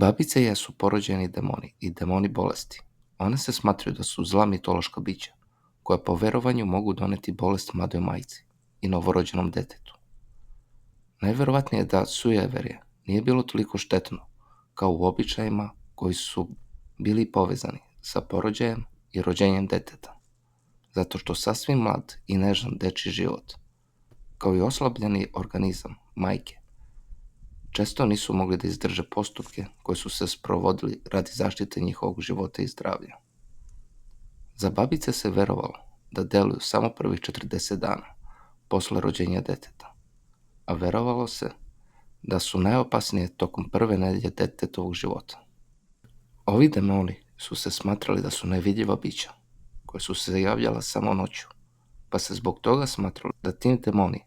Babice jesu porođeni demoni i demoni bolesti. One se smatraju da su zla mitološka bića, koja po verovanju mogu doneti bolest mladoj majci i novorođenom detetu. Najverovatnije je da sujeverje nije bilo toliko štetno kao u običajima koji su bili povezani sa porođajem i rođenjem deteta, zato što sasvim mlad i nežan dečiji život, kao i oslabljeni organizam majke, često nisu mogli da izdrže postupke koji su se sprovodili radi zaštite njihovog života i zdravlja. Za babice se verovalo da deluju samo prvih 40 dana posle rođenja deteta, a verovalo se da su najopasnije tokom prve nedelje detetovog života. Ovi demoni su se smatrali da su nevidljiva bića, koja su se javljala samo noću, pa se zbog toga smatralo da ti demoni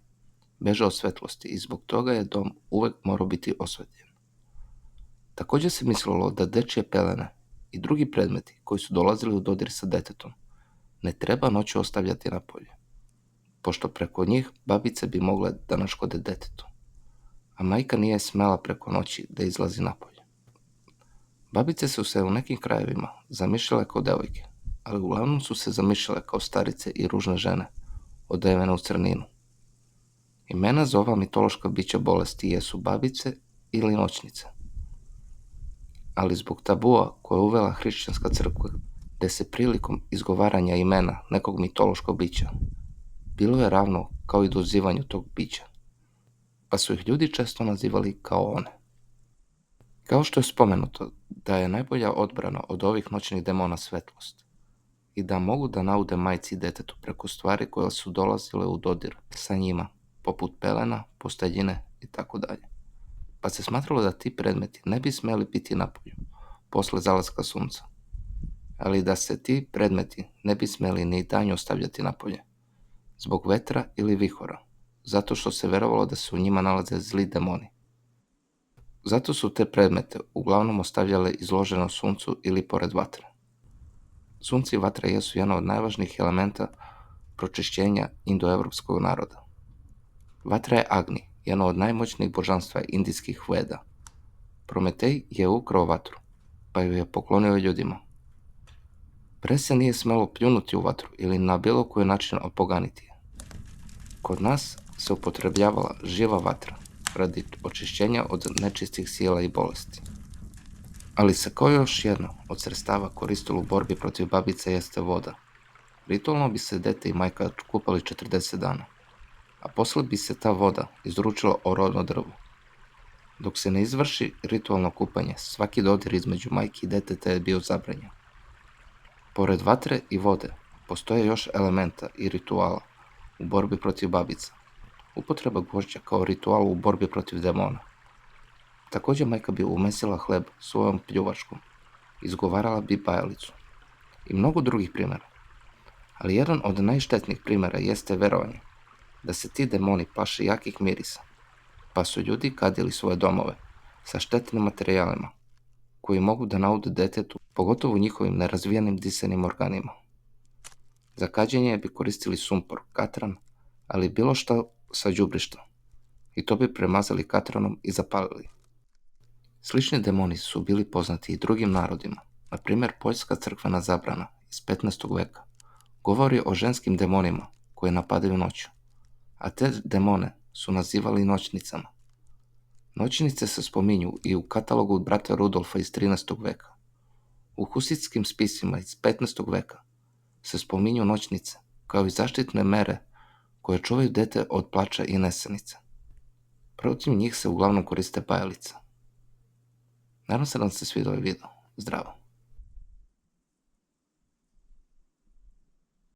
beže od svetlosti i zbog toga je dom uvek morao biti osvetljen. Takođe se mislilo da dečije pelene i drugi predmeti koji su dolazili u dodir sa detetom ne treba noću ostavljati napolje, pošto preko njih babice bi mogle da naškode detetu, a majka nije smela preko noći da izlazi napolje. Babice su se u nekim krajevima zamišljale kao devojke, ali uglavnom su se zamišljale kao starice i ružne žene, odevene u crninu. Imena za ova mitološka bića bolesti jesu babice ili noćnice. Ali zbog tabua koje je uvela hrišćanska crkva, gde se prilikom izgovaranja imena nekog mitološkog bića bilo je ravno kao i dozivanju tog bića, pa su ih ljudi često nazivali kao one. Kao što je spomenuto da je najbolja odbrana od ovih noćnih demona svetlost i da mogu da naude majci i detetu preko stvari koje su dolazile u dodir sa njima, poput pelena, posteljine itd. Pa se smatralo da ti predmeti ne bi smeli biti napolju posle zalaska sunca, ali da se ti predmeti ne bi smeli ni danju ostavljati napolje, zbog vetra ili vihora, zato što se verovalo da se u njima nalaze zli demoni. Zato su te predmete uglavnom ostavljale izloženo suncu ili pored vatre. Sunce i vatra jesu jedna od najvažnijih elementa pročišćenja indoevropskog naroda. Vatra je Agni, jedno od najmoćnijih božanstva indijskih Veda. Prometej je ukrao vatru, pa ju je poklonio ljudima. Pre se nije smelo pljunuti u vatru ili na bilo koji način opoganiti je. Kod nas se upotrebljavala živa vatra radi očišćenja od nečistih sila i bolesti. Ali se kao još jedno od sredstava koristilo u borbi protiv babice jeste voda. Ritualno bi se dete i majka kupali 40 dana, a posle bi se ta voda izručila o rodno drvo. Dok se ne izvrši ritualno kupanje, svaki dodir između majke i deteta je bio zabranjen. Pored vatre i vode, postoje još elementa i rituala u borbi protiv babica. Upotreba gvožđa kao ritual u borbi protiv demona. Takođe majka bi umesila hleb svojom pljuvačkom, izgovarala bi bajalicu i mnogo drugih primjera. Ali jedan od najštetnijih primjera jeste verovanje da se ti demoni plaše jakih mirisa, pa su ljudi kadili svoje domove sa štetnim materijalima koji mogu da naude detetu, pogotovo njihovim nerazvijenim disenim organima. Za kađenje bi koristili sumpor, katran, ali bilo šta sa đubrišta, i to bi premazali katranom i zapalili. Slični demoni su bili poznati i drugim narodima. Na primjer, poljska crkvena zabrana iz 15. veka govori o ženskim demonima koje napadaju noću, a te demone su nazivali noćnicama. Noćnice se spominju i u katalogu brata Rudolfa iz 13. veka. U husitskim spisima iz 15. veka se spominju noćnice kao i zaštitne mere koje čuvaju dete od plača i nesanice. Protiv njih se uglavnom koriste bajalice. Nadam se da vam se svidio ovaj video. Zdravo!